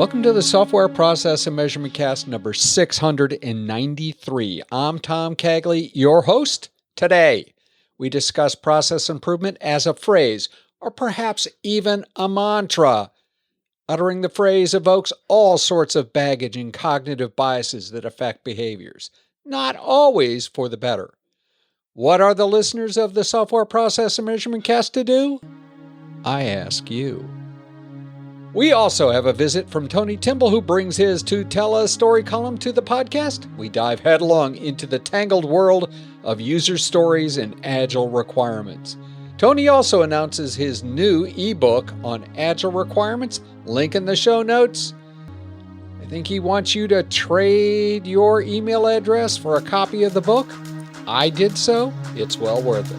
Welcome to the Software Process and Measurement Cast number 693. I'm Tom Cagley, your host. Today, we discuss process improvement as a phrase, or perhaps even a mantra. Uttering the phrase evokes all sorts of baggage and cognitive biases that affect behaviors, not always for the better. What are the listeners of the Software Process and Measurement Cast to do? I ask you. We also have a visit from Tony TImbol, who brings his To Tell a Story column to the podcast. We dive headlong into the tangled world of user stories and Agile requirements. Tony also announces his new ebook on Agile requirements, link in the show notes. I think he wants you to trade your email address for a copy of the book. I did so. It's well worth it.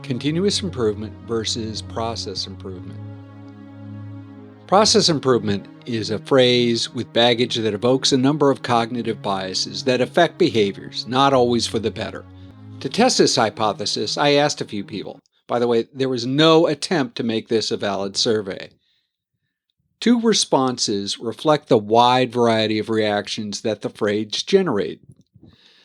Continuous improvement versus process improvement. Process improvement is a phrase with baggage that evokes a number of cognitive biases that affect behaviors, not always for the better. To test this hypothesis, I asked a few people. By the way, there was no attempt to make this a valid survey. 2 responses reflect the wide variety of reactions that the phrase generated.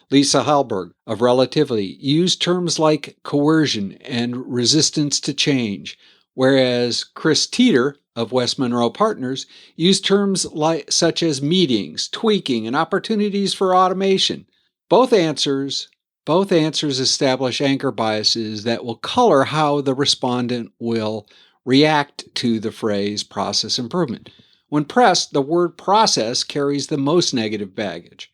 Lisa Hallberg of Relativity used terms like coercion and resistance to change, whereas Chris Teeter of West Monroe Partners used terms such as meetings, tweaking, and opportunities for automation. Both answers establish anchor biases that will color how the respondent will react to the phrase process improvement. When pressed, the word process carries the most negative baggage.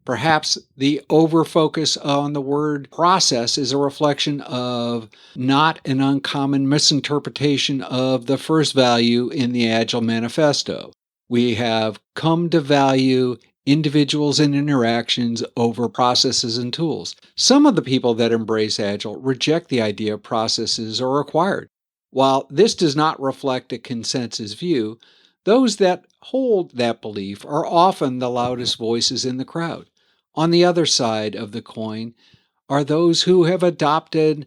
Perhaps the overfocus on the word process is a reflection of not an uncommon misinterpretation of the first value in the Agile Manifesto. We have come to value individuals and interactions over processes and tools. Some of the people that embrace Agile reject the idea processes are required. While this does not reflect a consensus view, those that hold that belief are often the loudest voices in the crowd. On the other side of the coin are those who have adopted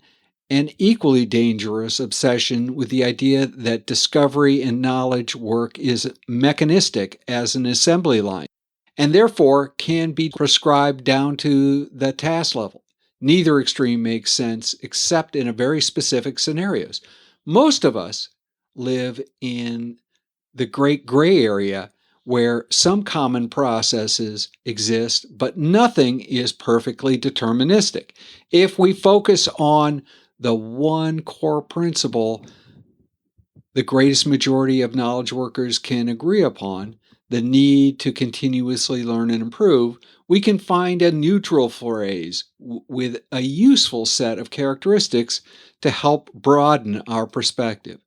an equally dangerous obsession with the idea that discovery and knowledge work is mechanistic as an assembly line, and therefore can be prescribed down to the task level. Neither extreme makes sense except in a very specific scenarios. Most of us live in the great gray area where some common processes exist, but nothing is perfectly deterministic. If we focus on the one core principle the greatest majority of knowledge workers can agree upon, the need to continuously learn and improve, we can find a neutral phrase with a useful set of characteristics to help broaden our perspective.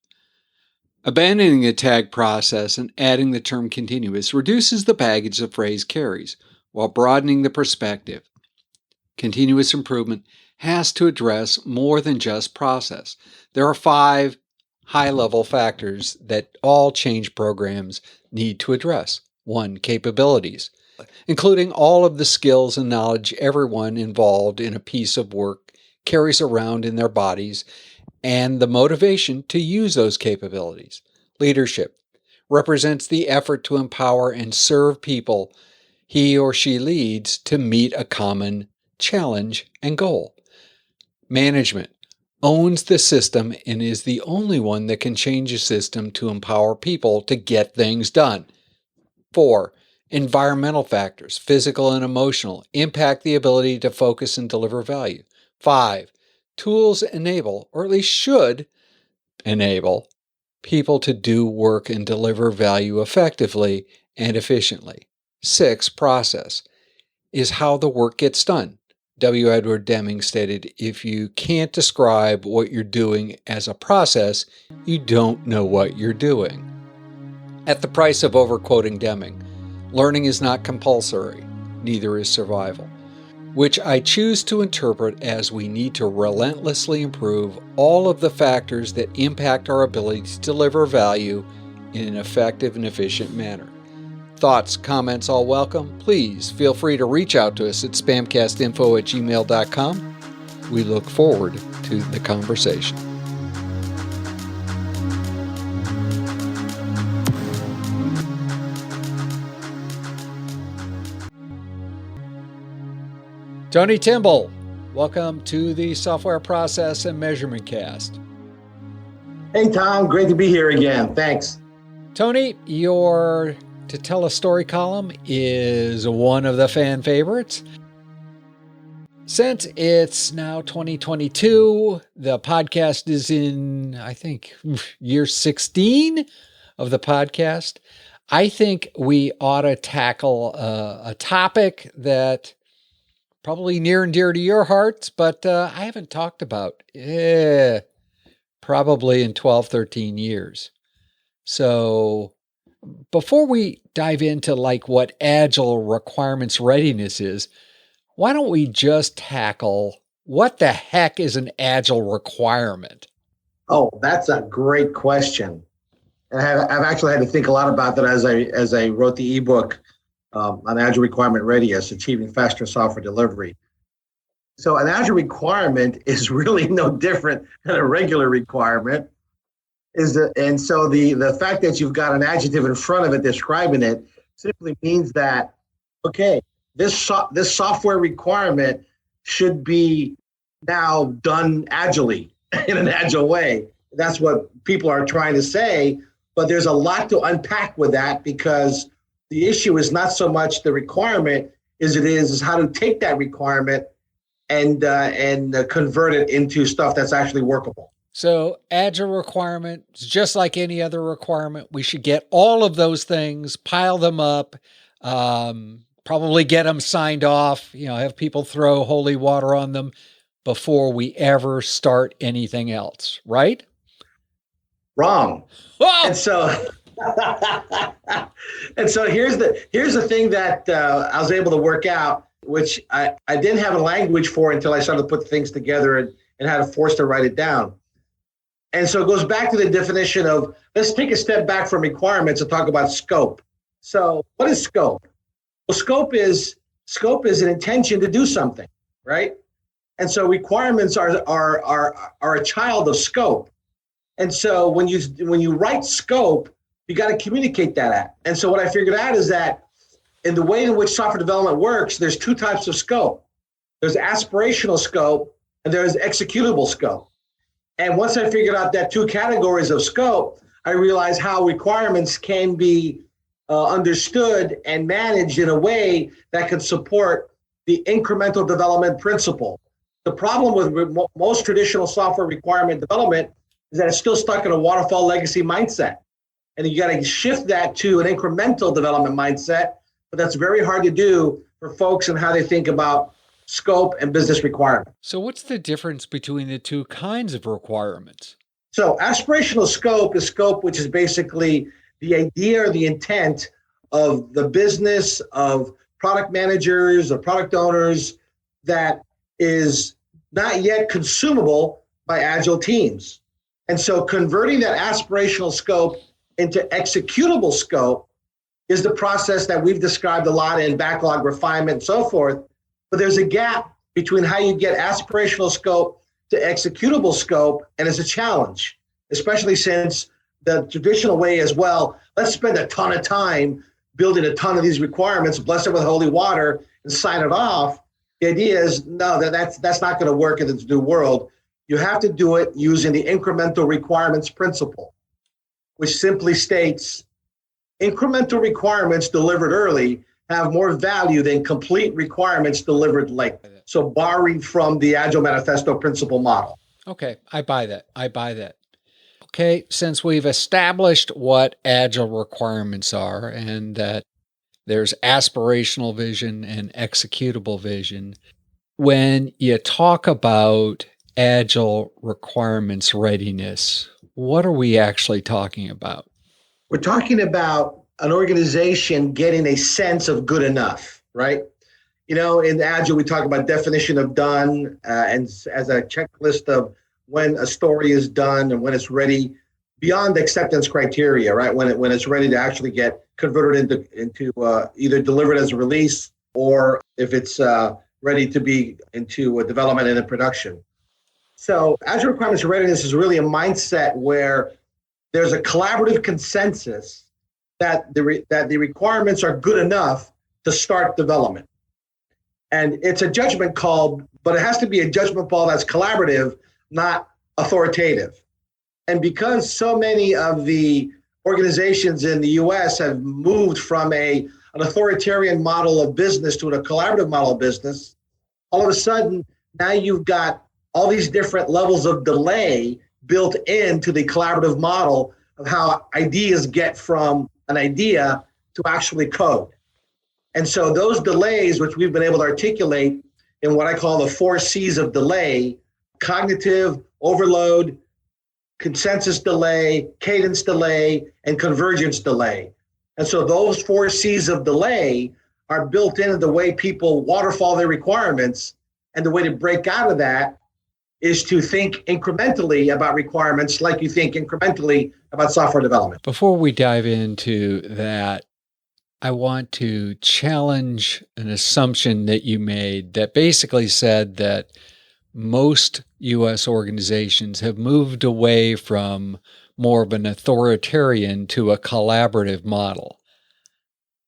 Abandoning the tag process and adding the term continuous reduces the baggage the phrase carries, while broadening the perspective. Continuous improvement has to address more than just process. There are 5 high-level factors that all change programs need to address. 1. Capabilities, including all of the skills and knowledge everyone involved in a piece of work carries around in their bodies, and the motivation to use those capabilities. Leadership represents the effort to empower and serve people he or she leads to meet a common challenge and goal. Management owns the system and is the only one that can change a system to empower people to get things done. 4. Environmental factors, physical and emotional, impact the ability to focus and deliver value. 5. Tools enable, or at least should enable, people to do work and deliver value effectively and efficiently. 6. Process is how the work gets done. W. Edward Deming stated, "If you can't describe what you're doing as a process, you don't know what you're doing." At the price of overquoting Deming, learning is not compulsory, neither is survival, which I choose to interpret as we need to relentlessly improve all of the factors that impact our ability to deliver value in an effective and efficient manner. Thoughts, comments, all welcome. Please feel free to reach out to us at spamcastinfo@gmail.com. We look forward to the conversation. Tony TImbol, welcome to the Software Process and Measurement Cast. Hey, Tom. Great to be here again. Thanks. Tony, your To Tell a Story column is one of the fan favorites. Since it's now 2022, the podcast is in, I think, year 16 of the podcast. I think we ought to tackle a topic that probably near and dear to your hearts, but I haven't talked about probably in 12, 13 years. So before we dive into what Agile requirements readiness is, why don't we just tackle what the heck is an Agile requirement? Oh, that's a great question. And I've actually had to think a lot about that as I wrote the ebook on Agile Requirement Readiness, Achieving Faster Software Delivery. So an Agile requirement is really no different than a regular requirement. And so the fact that you've got an adjective in front of it describing it simply means that, okay, this software requirement should be now done agilely in an agile way. That's what people are trying to say, but there's a lot to unpack with that, because the issue is not so much the requirement as it is how to take that requirement and convert it into stuff that's actually workable. So Agile requirements, just like any other requirement, we should get all of those things, pile them up, probably get them signed off, have people throw holy water on them before we ever start anything else, right? Wrong. Whoa! And so here's the thing that I was able to work out, which I didn't have a language for until I started to put things together and had to force to write it down. And so it goes back to the definition of, let's take a step back from requirements and talk about scope. So what is scope? Well, scope is an intention to do something, right? And so requirements are a child of scope. And so when you write scope, you got to communicate that. And so what I figured out is that in the way in which software development works, there's two types of scope. There's aspirational scope and there's executable scope. And once I figured out that two categories of scope, I realized how requirements can be understood and managed in a way that can support the incremental development principle. The problem with most traditional software requirement development is that it's still stuck in a waterfall legacy mindset. And you got to shift that to an incremental development mindset, but that's very hard to do for folks and how they think about scope and business requirement. So what's the difference between the two kinds of requirements? So aspirational scope is scope, which is basically the idea or the intent of the business, of product managers or product owners, that is not yet consumable by Agile teams. And so converting that aspirational scope into executable scope is the process that we've described a lot in backlog refinement and so forth. But there's a gap between how you get aspirational scope to executable scope, and it's a challenge, especially since the traditional way is, well, let's spend a ton of time building a ton of these requirements, bless it with holy water, and sign it off. The idea is, no, that's not going to work in this new world. You have to do it using the incremental requirements principle, which simply states incremental requirements delivered early have more value than complete requirements delivered late. So borrowing from the Agile Manifesto principle model. Okay, I buy that. Okay, since we've established what Agile requirements are and that there's aspirational vision and executable vision, when you talk about Agile requirements readiness, what are we actually talking about? We're talking about an organization getting a sense of good enough, right? In Agile, we talk about definition of done and as a checklist of when a story is done and when it's ready beyond the acceptance criteria, right? When it's ready to actually get converted into either delivered as a release, or if it's ready to be into development and in production. So Agile Requirements Readiness is really a mindset where there's a collaborative consensus that the requirements are good enough to start development. And it's a judgment call, but it has to be a judgment call that's collaborative, not authoritative. And because so many of the organizations in the US have moved from an authoritarian model of business to a collaborative model of business, all of a sudden, now you've got all these different levels of delay built into the collaborative model of how ideas get from an idea to actually code. And so those delays, which we've been able to articulate in what I call the 4 C's of delay: cognitive overload, consensus delay, cadence delay, and convergence delay. And so those 4 C's of delay are built into the way people waterfall their requirements. And the way to break out of that is to think incrementally about requirements like you think incrementally about software development. Before we dive into that, I want to challenge an assumption that you made that basically said that most U.S. organizations have moved away from more of an authoritarian to a collaborative model.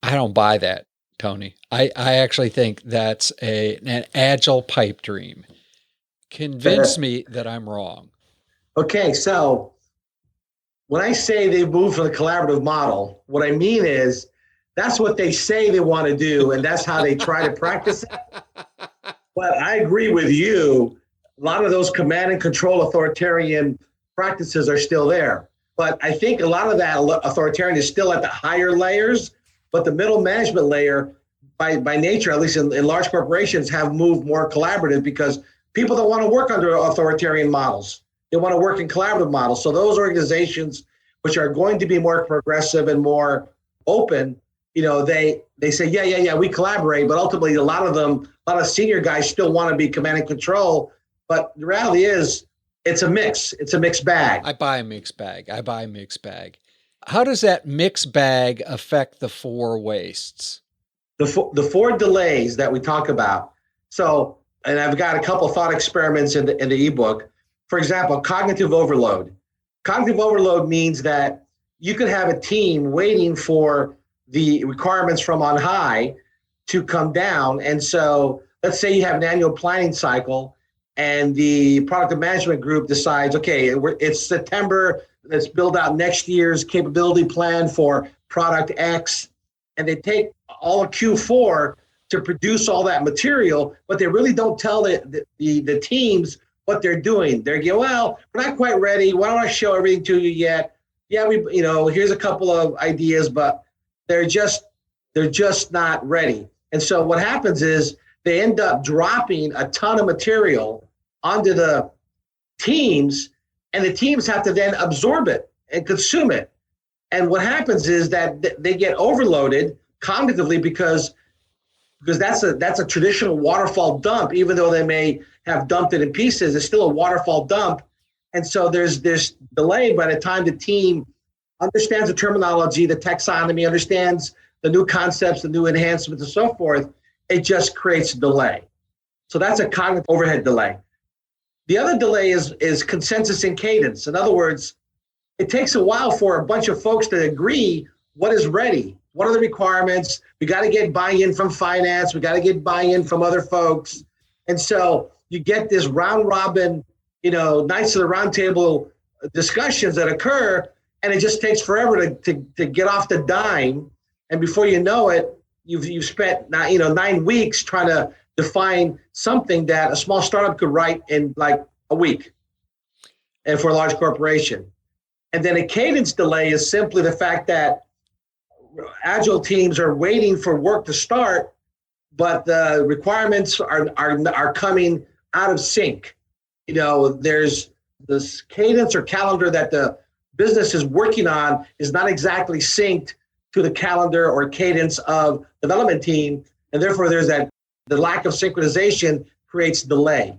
I don't buy that, Tony. I actually think that's an agile pipe dream. Convince me that I'm wrong. Okay, so when I say they moved from the collaborative model, what I mean is that's what they say they want to do, and that's how they try to practice it. But I agree with you. A lot of those command and control authoritarian practices are still there. But I think a lot of that authoritarian is still at the higher layers, but the middle management layer, by nature, at least in large corporations, have moved more collaborative because people don't want to work under authoritarian models. They want to work in collaborative models. So those organizations which are going to be more progressive and more open, they say, yeah, we collaborate, but ultimately a lot of senior guys still want to be command and control. But the reality is it's a mix. It's a mixed bag. I buy a mixed bag. How does that mixed bag affect the 4 wastes? The 4 delays that we talk about. So, and I've got a couple of thought experiments in the ebook. For example, cognitive overload. Cognitive overload means that you could have a team waiting for the requirements from on high to come down. And so let's say you have an annual planning cycle and the product management group decides, okay, it's September, let's build out next year's capability plan for product X. And they take all of Q4 to produce all that material, but they really don't tell the teams what they're doing. They're going, well, we're not quite ready. Why don't I show everything to you yet? Yeah, here's a couple of ideas, but they're just not ready. And so what happens is they end up dropping a ton of material onto the teams, and the teams have to then absorb it and consume it. And what happens is that they get overloaded cognitively because that's a traditional waterfall dump. Even though they may have dumped it in pieces, it's still a waterfall dump. And so there's this delay by the time the team understands the terminology, the taxonomy, understands the new concepts, the new enhancements, and so forth. It just creates a delay. So that's a cognitive overhead delay. The other delay is consensus and cadence. In other words, it takes a while for a bunch of folks to agree what is ready. What are the requirements? We got to get buy-in from finance. We got to get buy-in from other folks. And so you get this round robin, Knights of the Round Table discussions that occur, and it just takes forever to get off the dime. And before you know it, you've spent 9 weeks trying to define something that a small startup could write in like a week, and for a large corporation. And then a cadence delay is simply the fact that agile teams are waiting for work to start, but the requirements are coming out of sync. There's this cadence or calendar that the business is working on is not exactly synced to the calendar or cadence of development team, and therefore the lack of synchronization creates delay.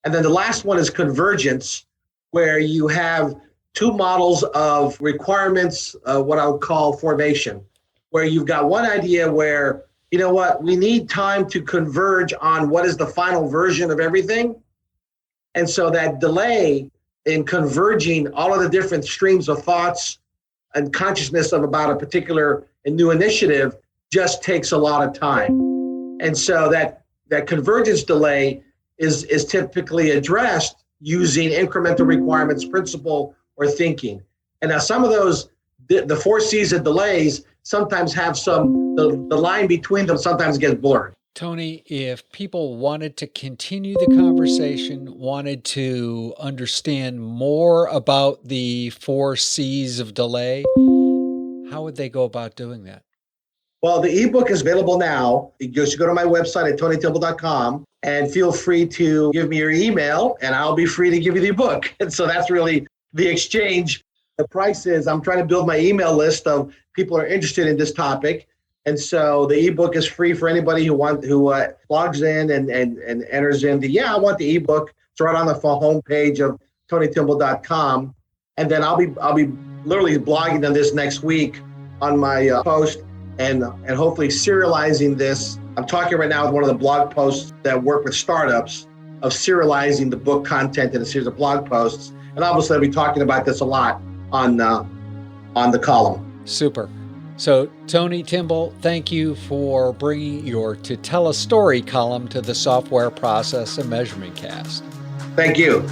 And then the last one is convergence, where you have two models of requirements, what I would call formation, where you've got one idea where, you know what, we need time to converge on what is the final version of everything. And so that delay in converging all of the different streams of thoughts and consciousness of about a particular and new initiative just takes a lot of time. And so that convergence delay is typically addressed using incremental requirements principle or thinking. And now some of those, the 4 C's of delays sometimes have the line between them sometimes gets blurred. Tony, if people wanted to continue the conversation, wanted to understand more about the 4 C's of delay, how would they go about doing that? Well, the ebook is available now. You just go to my website at TonyTImbol.com and feel free to give me your email and I'll be free to give you the book. And so that's really the exchange. The price is, I'm trying to build my email list of people who are interested in this topic. And so the ebook is free for anybody who logs in and enters in I want the ebook. It's right on the home page of TonyTImbol.com. And then I'll be literally blogging on this next week on my post and hopefully serializing this. I'm talking right now with one of the blog posts that work with startups of serializing the book content in a series of blog posts. And obviously I'll be talking about this a lot on the column. Super. So, Tony TImbol, thank you for bringing your To Tell a Story column to the Software Process and Measurement Cast. Thank you.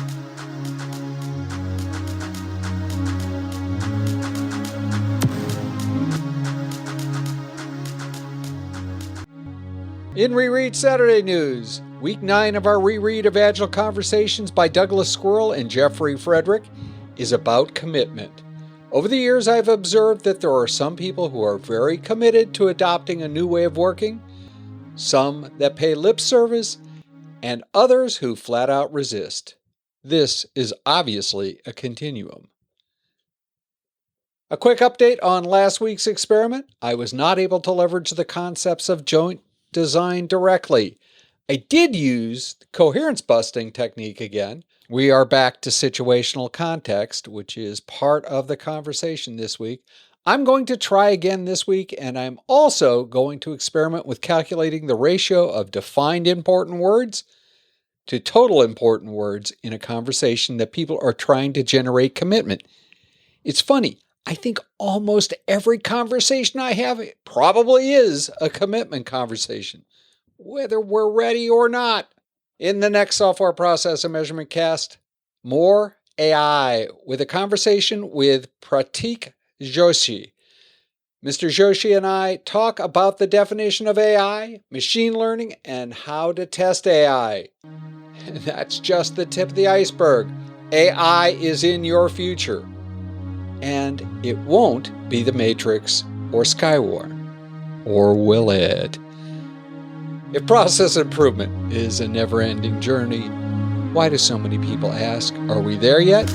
In Reread Saturday News, Week 9 of our reread of Agile Conversations by Douglas Squirrel and Jeffrey Fredrick is about commitment. Over the years, I've observed that there are some people who are very committed to adopting a new way of working, some that pay lip service, and others who flat out resist. This is obviously a continuum. A quick update on last week's experiment. I was not able to leverage the concepts of joint design directly. I did use the coherence busting technique again. We are back to situational context, which is part of the conversation this week. I'm going to try again this week, and I'm also going to experiment with calculating the ratio of defined important words to total important words in a conversation that people are trying to generate commitment. It's funny. I think almost every conversation I have probably is a commitment conversation, whether we're ready or not. In the next Software Process and Measurement Cast, more AI with a conversation with Pratik Joshi. Mr. Joshi and I talk about the definition of AI, machine learning, and how to test AI. And that's just the tip of the iceberg. AI is in your future. And it won't be the Matrix or Skywar. Or will it? If process improvement is a never-ending journey, why do so many people ask, are we there yet?